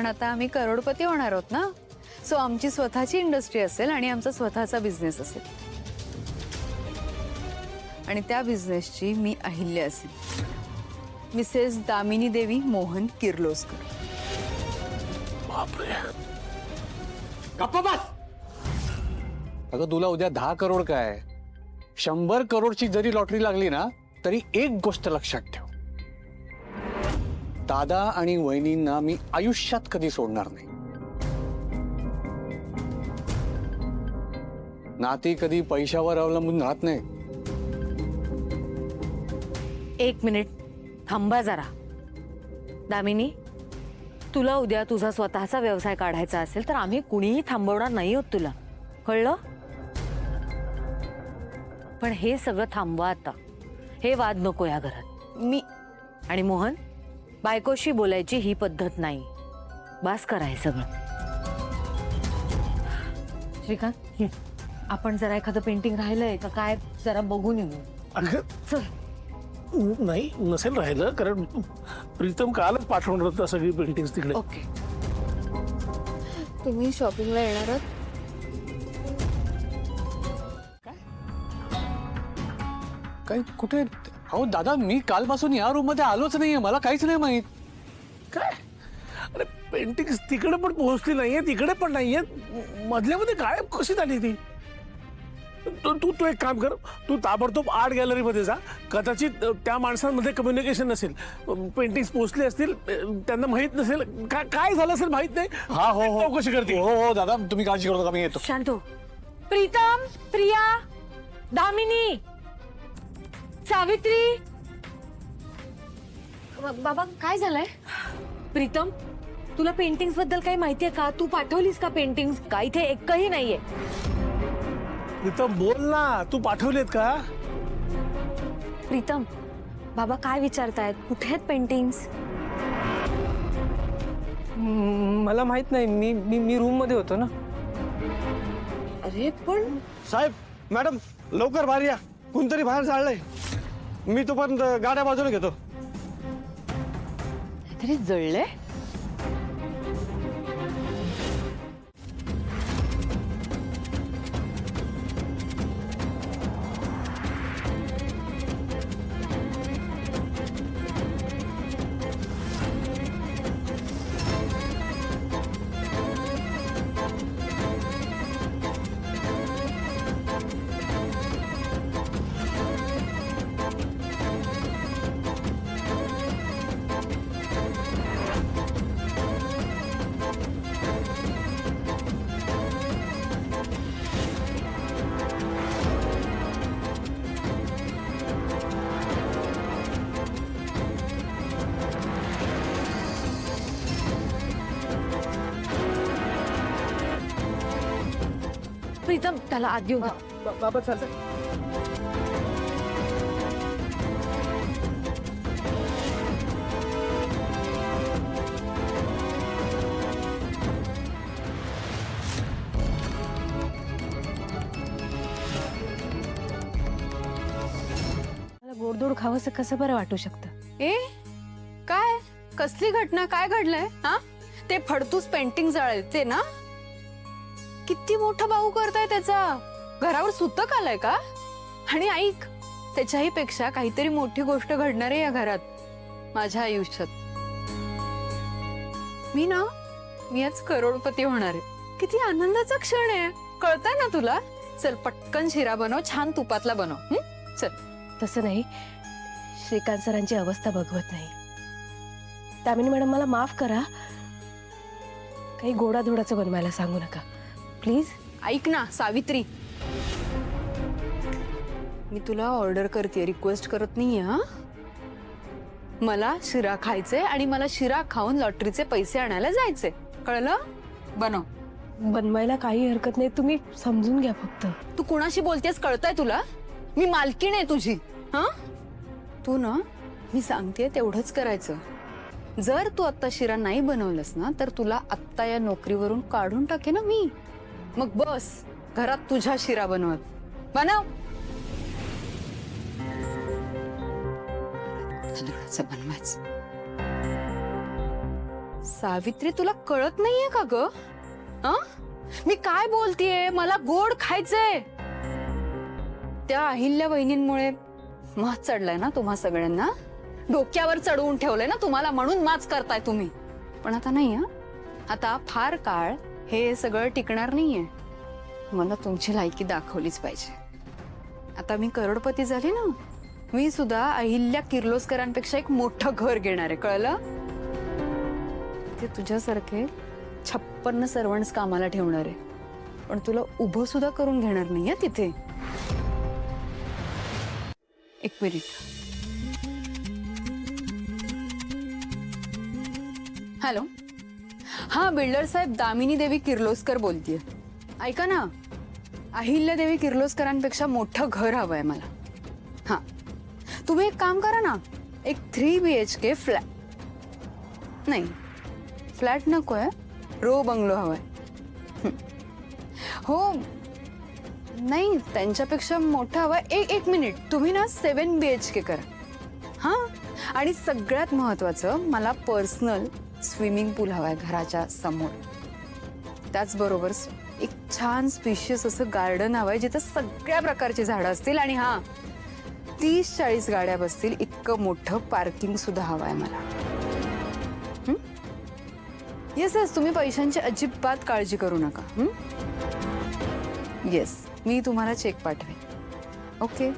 आता आम्ही करोडपती होणार आहोत ना, सो आमची स्वतःची इंडस्ट्री असेल आणि आमचा स्वतःचा बिझनेस असेल आणि त्या बिझनेसची मी अहिल्या असेल, मिसेस दामिनी देवी मोहन किर्लोस्कर. बापरे, गप्पा बस. अगं तुला उद्या 10 करोड काय 100 करोडची जरी लॉटरी लागली ना तरी एक गोष्ट लक्षात ठेव, दादा आणि वहिनींना मी आयुष्यात कधी सोडणार नाही. नाती कधी पैशावर अवलंबून राहत नाही. एक मिनिट थांबा जरा. दामिनी, तुला उद्या तुझा स्वतःचा व्यवसाय काढायचा असेल तर आम्ही कुणीही थांबवणार नाही आहोत, तुला कळलं? पण हे सगळं थांबवा आता. हे वाद नको या घरात. मी आणि मोहन, बायकोशी बोलायची ही पद्धत नाही. बास करा हे सगळं. श्रीकांत, आपण जरा एखादं पेंटिंग राहिलंय का काय जरा बघून येऊ. अगं चल. नाही, नसेल राहिलं, कारण प्रीतम कालच पाठवणार होता सगळी पेंटिंग्स तिकडे. ओके. तुम्ही शॉपिंगला येणार आहात? काय कुठे? अहो दादा, मी कालपासून या रूम मध्ये आलोच नाहीये, मला काहीच नाही माहित. काय? अरे पेंटिंग्स तिकडे पण पोहोचली नाहीये, तिकडे पण नाहीये, मधल्यामध्ये गायब कशी झाली ती? तू एक काम कर, तू ताबडतोब आर्ट गॅलरी मध्ये जा. कदाचित त्या माणसांमध्ये कम्युनिकेशन नसेल, पेंटिंग्स पोहोचले असतील, त्यांना माहित नसेल, काय झालं असेल माहित नाही. हा हो हो, चौकशी करते. हो हो दादा, तुम्ही काळजी करू नका, मी येतो. शांत हो. प्रीतम, प्रिया, दामिनी, सावित्री. बाबा काय झालंय? प्रीतम, तुला पेंटिंग्स बद्दल काही माहितीये का? तू पाठवलीस का पेंटिंग्स? का इथे एकही नाहीये. प्रीतम बोल ना, तू पाठवलेत का? प्रीतम, बाबा काय विचारतायत? कुठे आहेत पेंटिंग्स? मला माहित नाही, मी रूम मध्ये होतो ना. अरे पण साहेब, मॅडम लवकर बाहेर या, कोणतरी बाहेर जाळलंय. मी तोपर्यंत गाड्या बाजूला घेतो. तरी जळले. प्रीतम, त्याला आत घेऊन जा. बाबा चल. मला गोडधोड खावंसं कसं बरं वाटू शकतं? ए काय? कसली घटना? काय घडलंय? हा, ते फडतूस पेंटिंग जळते ना? किती मोठा भाऊ करताय त्याचा. घरावर सुतक आलाय का? आणि ऐक, त्याच्याही पेक्षा काहीतरी मोठी गोष्ट घडणार आहे या घरात, माझ्या आयुष्यात. मी आज करोडपती होणार आहे. किती आनंदाचा क्षण आहे, कळतंय ना तुला? चल पटकन शिरा बनव, छान तुपातला बनव. चल. तसं नाही, श्रीकांत सरांची अवस्था बघवत नाही. दामिनी मॅडम, मला माफ करा, काही गोडाधोडाचं बनवायला सांगू नका प्लीज. ऐक ना सावित्री, मी तुला ऑर्डर करते, रिक्वेस्ट करत नाहीये. हा, मला शिरा खायचे आणि मला शिरा खाऊन लॉटरीचे पैसे आणायला जायचे, कळलं? बनव. बनवायला काही हरकत नाही, तुम्ही समजून घ्या फक्त. तू कुणाशी बोलतेस कळतंय तुला? मी मालकीण आहे तुझी. हा, तू ना, मी सांगते तेवढंच करायचं. जर तू आत्ता शिरा नाही बनवलंस ना तर तुला आत्ता या नोकरीवरून काढून टाके ना मी. मग बस घरात तुझ्या शिरा बनवत. बनव. बनवायचं सावित्री तुला कळत नाहीये का ग? मी काय बोलतेय, मला गोड खायचंय. त्या अहिल्या वहिनींमुळे माच चढलाय ना तुम्हा सगळ्यांना, डोक्यावर चढवून ठेवलंय ना तुम्हाला, म्हणून माच करताय तुम्ही. पण आता नाही. आता फार काळ हे सगळं टिकणार नाहीये. मला तुमची लायकी दाखवलीच पाहिजे. आता मी करोडपती झाली ना, मी सुद्धा अहिल्या किर्लोस्करांपेक्षा एक मोठं घर घेणार आहे, कळलं? ते तुझ्यासारखे 56 सर्वंट्स कामाला ठेवणार आहे, पण तुला उभं सुद्धा करून घेणार नाहीये तिथे. एक मिनिट. हॅलो, हा बिल्डर साहेब, दामिनी देवी किर्लोस्कर बोलतीये. ऐका ना, अहिल्या देवी किर्लोस्करांपेक्षा मोठं घर हवंय मला. हा, तुम्ही एक काम करा ना, एक 3 BHK फ्लॅट. नाही, फ्लॅट नकोय, रो बंगलो हवाय. हो, नाही त्यांच्यापेक्षा मोठा हवाय. एक मिनिट, तुम्ही ना 7 BHK करा. हा, आणि सगळ्यात महत्वाचं, मला पर्सनल स्विमिंग पूल हवाय घराच्या समोर. त्याचबरोबर एक छान स्पेशियस असं गार्डन हवंय, जिथे सगळ्या प्रकारची झाडं असतील, आणि हा 30-40 गाड्या बसतील इतकं मोठं पार्किंग सुद्धा हवंय मला. येस, तुम्ही पैशांची अजिबात काळजी करू नका. येस, मी तुम्हाला चेक पाठवेन. ओके.